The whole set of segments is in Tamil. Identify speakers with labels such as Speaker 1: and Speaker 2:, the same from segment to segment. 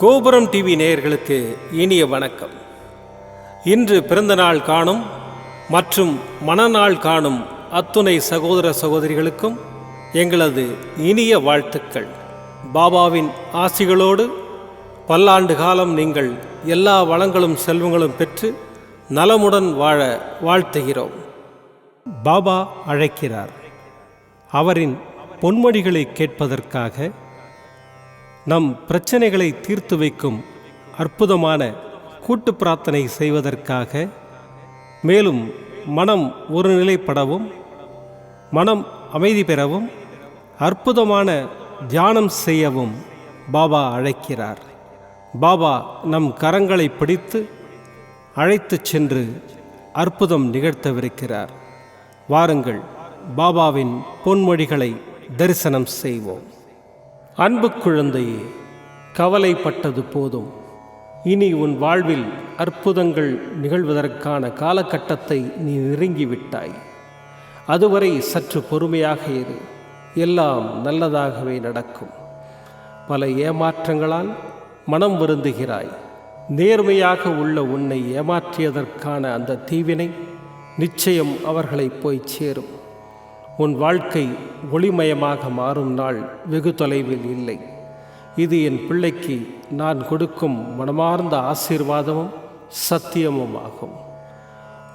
Speaker 1: கோபுரம் டிவி நேயர்களுக்கு இனிய வணக்கம். இன்று பிறந்தநாள் காணும் மற்றும் மணநாள் காணும் அத்துணை சகோதர சகோதரிகளுக்கும் எங்களது இனிய வாழ்த்துக்கள். பாபாவின் ஆசிகளோடு பல்லாண்டு காலம் நீங்கள் எல்லா வளங்களும் செல்வங்களும் பெற்று நலமுடன் வாழ வாழ்த்துகிறோம். பாபா அழைக்கிறார். அவரின் பொன்மொழிகளை கேட்பதற்காக, நம் பிரச்சனைகளை தீர்த்து வைக்கும் அற்புதமான கூட்டு பிரார்த்தனை செய்வதற்காக, மேலும் மனம் ஒருநிலைப்படவும் மனம் அமைதி பெறவும் அற்புதமான தியானம் செய்யவும் பாபா அழைக்கிறார். பாபா நம் கரங்களை பிடித்து அழைத்து சென்று அற்புதம் நிகழ்த்தவிருக்கிறார். வாருங்கள், பாபாவின் பொன்மொழிகளை தரிசனம் செய்வோம். அன்பு குழந்தையே, கவலைப்பட்டது போதும். இனி உன் வாழ்வில் அற்புதங்கள் நிகழ்வதற்கான காலகட்டத்தை நீ நெருங்கிவிட்டாய். அதுவரை சற்று பொறுமையாக இரு. எல்லாம் நல்லதாகவே நடக்கும். பல ஏமாற்றங்களால் மனம் வருந்துகிறாய். நேர்மையாக உள்ள உன்னை ஏமாற்றியதற்கான அந்த தீவினை நிச்சயம் அவர்களை போய் சேரும். உன் வாழ்க்கை ஒளிமயமாக மாறும் நாள் வெகு தொலைவில் இல்லை. இது என் பிள்ளைக்கு நான் கொடுக்கும் மனமார்ந்த ஆசீர்வாதமும் சத்தியமும் ஆகும்.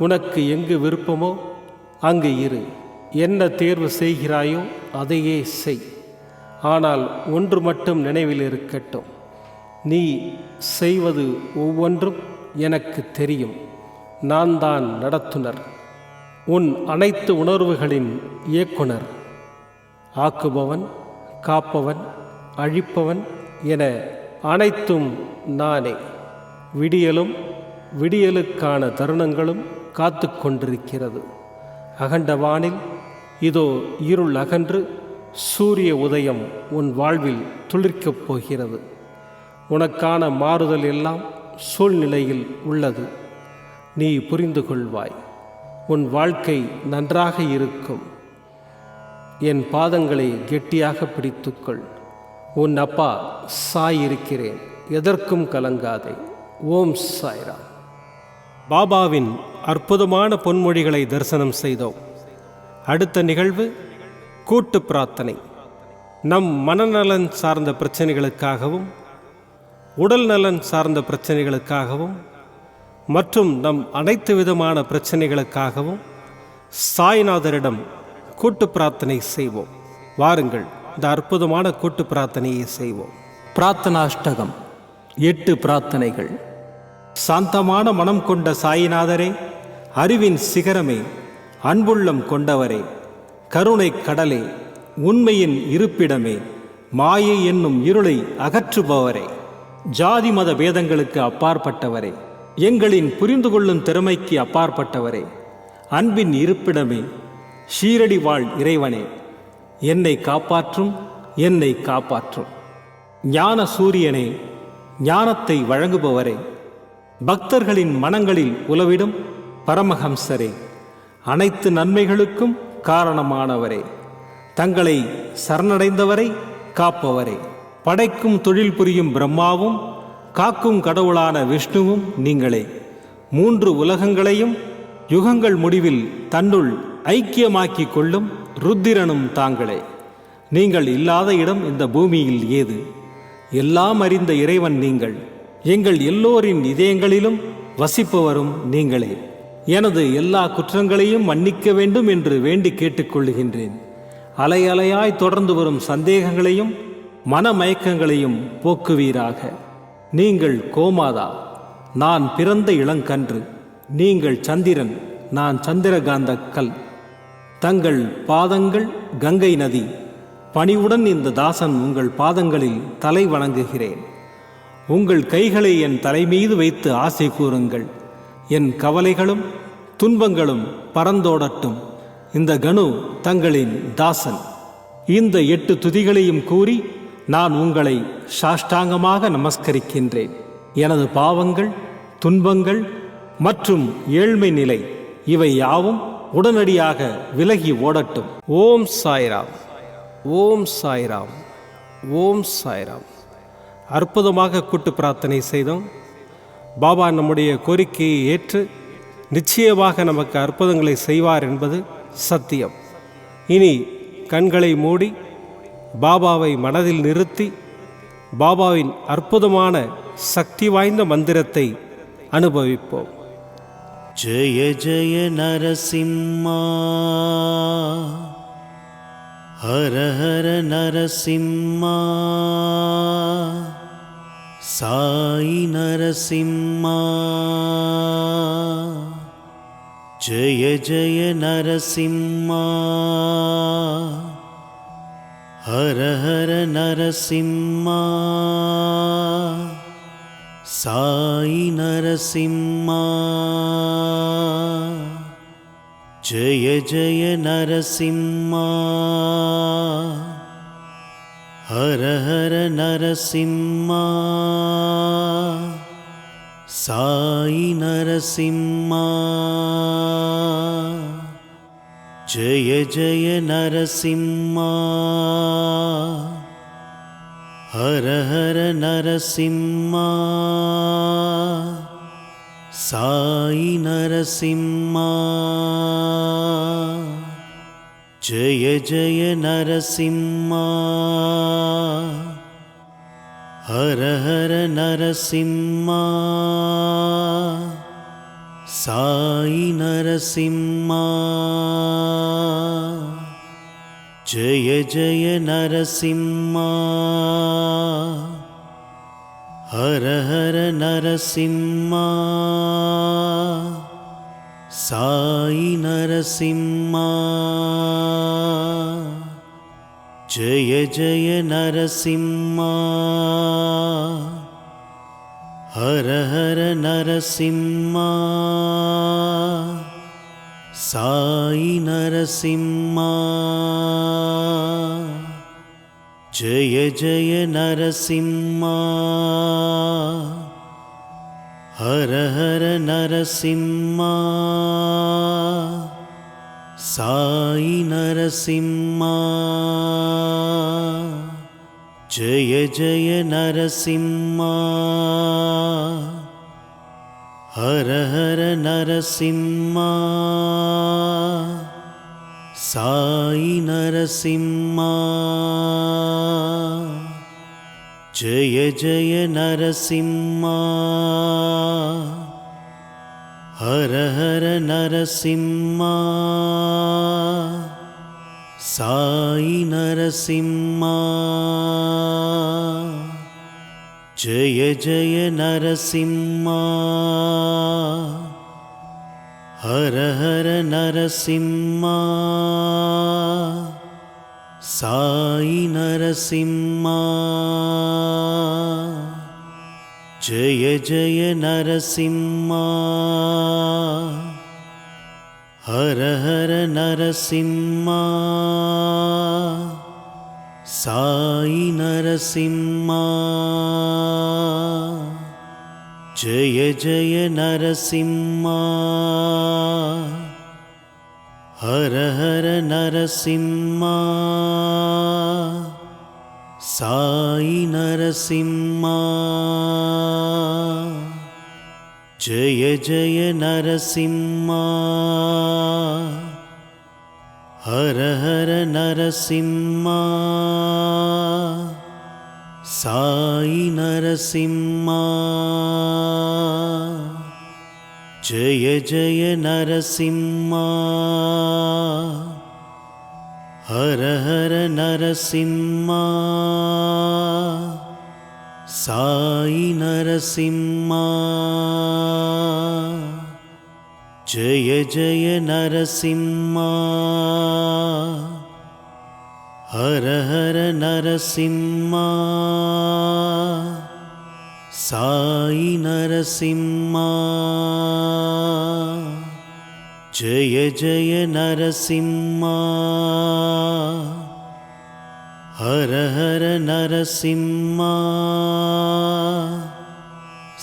Speaker 1: உனக்கு எங்கு விருப்பமோ அங்கு இரு. என்ன தேர்வு செய்கிறாயோ அதையே செய். ஆனால் ஒன்று மட்டும் நினைவில் இருக்கட்டும், நீ செய்வது ஒவ்வொன்றும் எனக்கு தெரியும். நான் தான் நடத்துனர், உன் அனைத்து உணர்வுகளின் இயக்குனர். ஆக்குபவன், காப்பவன், அழிப்பவன் என அனைத்தும் நானே. விடியலும் விடியலுக்கான தருணங்களும் காத்து கொண்டிருக்கிறது. அகண்டவானில் இதோ இருள் அகன்று சூரிய உதயம் உன் வாழ்வில் துளிர்க்கப் போகிறது. உனக்கான மாறுதல் எல்லாம் சூழ்நிலையில் உள்ளது. நீ புரிந்து கொள்வாய். உன் வாழ்க்கை நன்றாக இருக்கும். என் பாதங்களை கெட்டியாக பிடித்துக்கொள். உன் அப்பா சாய் இருக்கிறேன், எதற்கும் கலங்காதே. ஓம் சாய்ராம். பாபாவின் அற்புதமான பொன்மொழிகளை தரிசனம் செய்தோம். அடுத்த நிகழ்வு கூட்டு பிரார்த்தனை. நம் மனநலன் சார்ந்த பிரச்சனைகளுக்காகவும், உடல் நலன் சார்ந்த பிரச்சனைகளுக்காகவும் மற்றும் நம் அனைத்து விதமான பிரச்சனைகளுக்காகவும் சாய்நாதரிடம் கூட்டு பிரார்த்தனை செய்வோம். வாருங்கள், இந்த அற்புதமான கூட்டு பிரார்த்தனையை செய்வோம். பிரார்த்தனாஷ்டகம். 8 பிரார்த்தனைகள். சாந்தமான மனம் கொண்ட சாய்நாதரே, அறிவின் சிகரமே, அன்புள்ளம் கொண்டவரே, கருணை கடலே, உண்மையின் இருப்பிடமே, மாயை என்னும் இருளை அகற்றுபவரே, ஜாதி மத பேதங்களுக்கு அப்பாற்பட்டவரே, எங்களின் புரிந்து கொள்ளும் திறமைக்கு அப்பாற்பட்டவரே, அன்பின் இருப்பிடமே, ஷீரடி வாழ் இறைவனே, என்னை காப்பாற்றும், என்னை காப்பாற்றும். ஞான சூரியனே, ஞானத்தை வழங்குபவரே, பக்தர்களின் மனங்களில் உலவிடும் பரமஹம்சரே, அனைத்து நன்மைகளுக்கும் காரணமானவரே, தங்களை சரணடைந்தவரை காப்பவரே, படைக்கும் தொழில் புரியும் பிரம்மாவும் காக்கும் கடவுளான விஷ்ணுவும் நீங்களே. 3 உலகங்களையும் யுகங்கள் முடிவில் தன்னுள் ஐக்கியமாக்கிக் கொள்ளும் ருத்திரனும் தாங்களே. நீங்கள் இல்லாத இடம் இந்த பூமியில் ஏது? எல்லாம் அறிந்த இறைவன் நீங்கள். எங்கள் எல்லோரின் இதயங்களிலும் வசிப்பவரும் நீங்களே. எனது எல்லா குற்றங்களையும் மன்னிக்க வேண்டும் என்று வேண்டி கேட்டுக்கொள்ளுகின்றேன். அலை அலையாய் தொடர்ந்து வரும் சந்தேகங்களையும் மனமயக்கங்களையும் போக்குவீராக. நீங்கள் கோமாதா, நான் பிறந்த இளங்கன்று. நீங்கள் சந்திரன், நான் சந்திரகாந்த கல். தங்கள் பாதங்கள் கங்கை நதி. பணிவுடன் இந்த தாசன் உங்கள் பாதங்களில் தலை வணங்குகிறேன். உங்கள் கைகளை என் தலைமீது வைத்து ஆசை கூறுங்கள். என் கவலைகளும் துன்பங்களும் பறந்தோடட்டும். இந்த கணு தங்களின் தாசன். இந்த 8 துதிகளையும் கூறி நான் உங்களை சாஷ்டாங்கமாக நமஸ்கரிக்கின்றேன். எனது பாவங்கள், துன்பங்கள் மற்றும் ஏழ்மை நிலை இவை யாவும் உடனடியாக விலகி ஓடட்டும். ஓம் சாய்ராம், ஓம் சாய்ராம், ஓம் சாய்ராம். அற்புதமாக கூட்டு பிரார்த்தனை செய்தோம். பாபா நம்முடைய கோரிக்கையை ஏற்று நிச்சயமாக நமக்கு அற்புதங்களை செய்வார் என்பது சத்தியம். இனி கண்களை மூடி பாபாவை மனதில் நிறுத்தி பாபாவின் அற்புதமான சக்தி வாய்ந்த மந்திரத்தை அனுபவிப்போம்.
Speaker 2: ஜெய ஜெய நரசிம்மா, ஹர ஹர நரசிம்மா, சாயி நரசிம்மா. ஜெய ஜெய நரசிம்மா, ஹர ஹர நரசிம்மா, சாயி நரசிம்மா. ஜெய ஜெய நரசிம்மா, ஹர ஹர நரசிம்மா, சாயி நரசிம்மா. ஜெய ஜெய நரசிம்மா, ஹர ஹர நரசிம்மா, சாயி நரசிம்மா. ஜெய ஜெய நரசிம்மா, ஹர ஹர நரசிம்மா, சாயி நரசிம்மா. ஜெய ஜெய நரசிம்மா, ஹர ஹர நரசிம்மா, சாயி நரசிம்மா. ஜெய ஜெய நரசிம்மா, ஹர ஹர நரசிம்மா, சாயி நரசிம்மா. ஜெய ஜெய நரசிம்மா, ஹர ஹர நரசிம்மா, சாயி நரசிம்மா. ஜெய ஜெய நரசிம்மா, ஹர ஹர நரசிம்மா, சாயி நரசிம்மா. ஜெய ஜெய நரசிம்மா, ஹர ஹர நரசிம்மா, சாயி நரசிம்மா. ஜெய ஜெய நரசிம்மா, ஹர ஹர நரசிம்மா, சாயி நரசிம்மா. ஜெய ஜெய நரசிம்மா, ஹர ஹர நரசிம்மா, சாயி நரசிம்மா. ஜெய ஜெய நரசிம்மா, ஹர ஹர நரசிம்மா, சாயி நரசிம்மா. ஜெய ஜெய நரசிம்மா, ஹர ஹர நரசிம்மா, சாயி நரசிம்மா. ஜெய ஜெய நரசிம்மா, ஹர ஹர நரசிம்மா, சாயி நரசிம்மா. ஜெய ஜெய நரசிம்மா, ஹர ஹர நரசிம்மா, சாயி நரசிம்மா. ஜெய ஜெய நரசிம்மா, ஹர ஹர நரசிம்மா,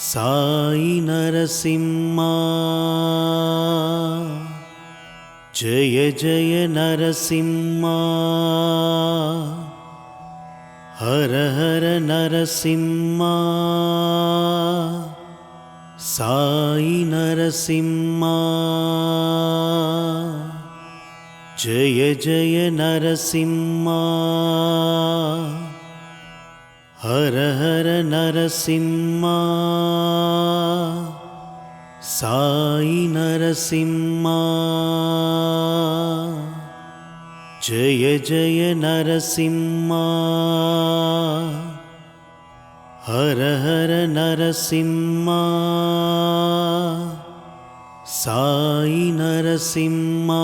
Speaker 2: சாயி நரசிம்மா. ஜெய ஜெய நரசிம்மா, ஹர ஹர நரசிம்மா சாயி நரசிம்மா ஜெய ஜெய நரசிம்மா ஹர ஹர நரசிம்மா சாயி நரசிம்மா ஜெய ஜெய நரசிம்மா ஹர ஹர நரசிம்மா சாயி நரசிம்மா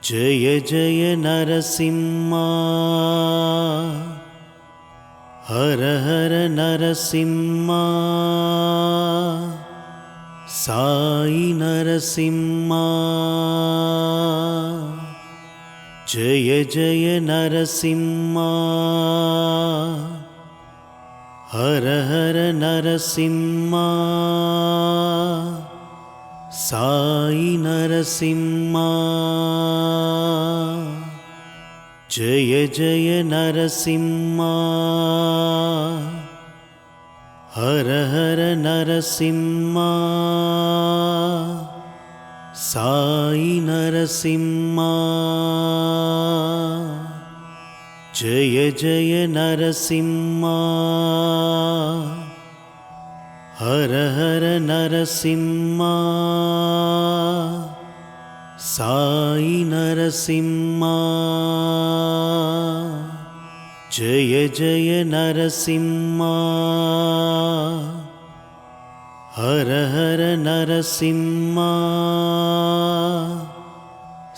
Speaker 2: ஜெய ஜெய நரசிம்மா ஹர ஹர நரசிம்மா சாயி நரசிம்மா ஜெய ஜெய நரசிம்மா ஹர ஹர நரசிம்மா சாயி நரசிம்மா ஜெய ஜெய நரசிம்மா ஹர ஹர நரசிம்மா சாயி நரசிம்மா ஜெய ஜெய நரசிம்மா ஹர ஹர நரசிம்மா சாயி நரசிம்மா ஜெய ஜெய நரசிம்மா ஹர ஹர நரசிம்மா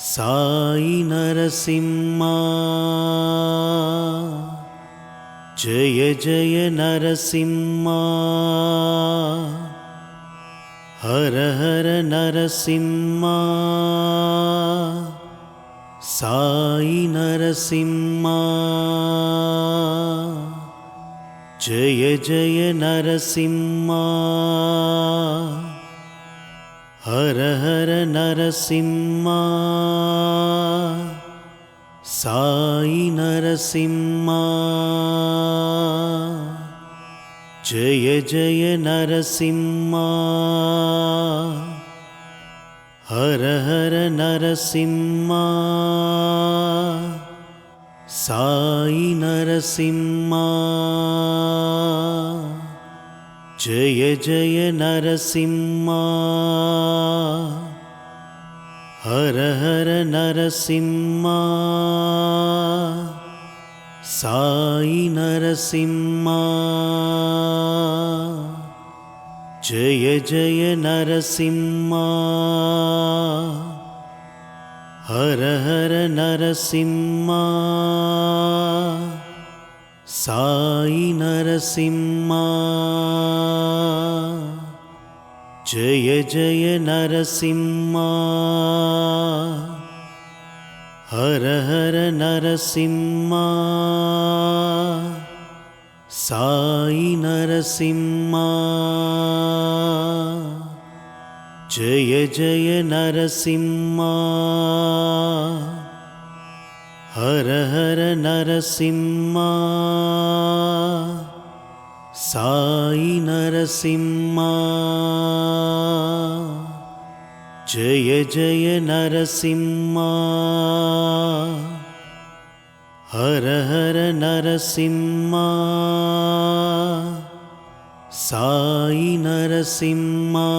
Speaker 2: சாயி நரசிம்மா ஜெய ஜெய நரசிம்மா ஹர ஹர நரசிம்மா சாயி நரசிம்மா ஜெய ஜெய நரசிம்மா ஹர ஹர நரசிம்மா சாயி நரசிம்மா ஜெய ஜெய நரசிம்மா ஹர ஹர நரசிம்மா சாயி நரசிம்மா ஜெய ஜெய நரசிம்மா ஹர ஹர நரசிம்மா சாயி நரசிம்மா ஜெய ஜெய நரசிம்மா ஹர ஹர நரசிம்மா சாயி நரசிம்மா ஜெய ஜெய நரசிம்மா ஹர ஹர நரசிம்மா சாயி நரசிம்மா ஜெய ஜெய நரசிம்மா ஹர ஹர நரசிம்மா சாயி நரசிம்மா ஜெய ஜெய நரசிம்மா ஹர ஹர நரசிம்மா சாயி நரசிம்மா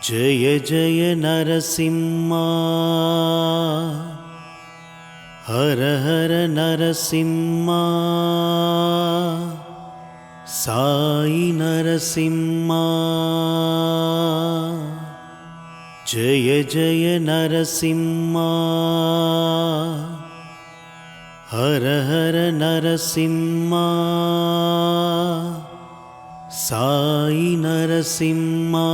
Speaker 2: ஜெய ஜெய நரசிம்மா ஹர ஹர நரசிம்மா சாயி நரசிம்மா ஜெய ஜெய நரசிம்மா ஹர ஹர நரசிம்மா சாயி நரசிம்மா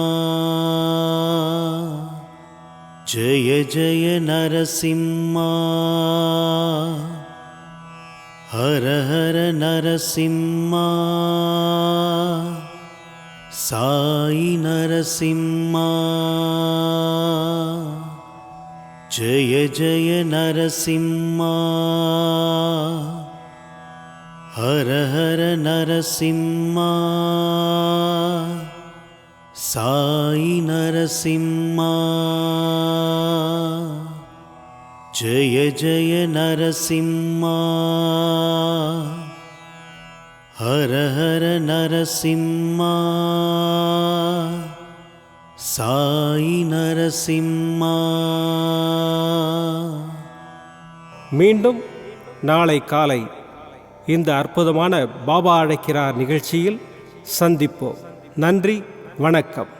Speaker 2: ஜெய ஜெய நரசிம்மா ஹர ஹர நரசிம்மா சாயி நரசிம்மா जय जय नरसिंहा हर हर नरसिंहा साई नरसिंहा जय जय नरसिंहा हर हर नरसिंहा साई नरसिंहा
Speaker 1: மீண்டும் நாளை காலை இந்த அற்புதமான பாபா அழைக்கிறார் நிகழ்ச்சியில் சந்திப்போம். நன்றி, வணக்கம்.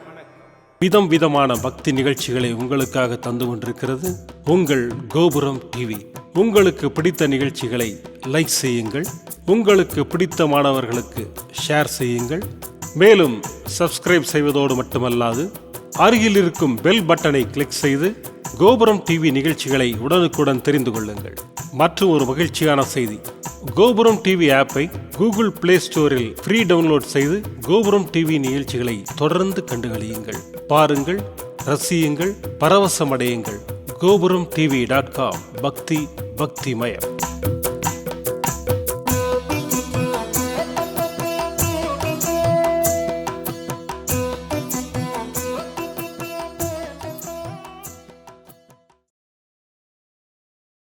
Speaker 1: விதம் விதமான பக்தி நிகழ்ச்சிகளை உங்களுக்காக தந்து கொண்டிருக்கிறது உங்கள் கோபுரம் டிவி. உங்களுக்கு பிடித்த நிகழ்ச்சிகளை லைக் செய்யுங்கள், உங்களுக்கு பிடித்த மாணவர்களுக்கு ஷேர் செய்யுங்கள். மேலும் சப்ஸ்கிரைப் செய்வதோடு மட்டுமல்லாது அருகில் இருக்கும் பெல் பட்டனை கிளிக் செய்து கோபுரம் டிவி நிகழ்ச்சிகளை உடனுக்குடன் தெரிந்து கொள்ளுங்கள். மற்றும் ஒரு மகிழ்ச்சியான செய்தி, கோபுரம் டிவி ஆப்பை கூகுள் பிளே ஸ்டோரில் ஃப்ரீ டவுன்லோட் செய்து கோபுரம் டிவி நிகழ்ச்சிகளை தொடர்ந்து கண்டுகளியுங்கள், பாருங்கள், ரசியுங்கள், பரவசமடையுங்கள். gopuramtv.com பக்தி பக்திமயம்.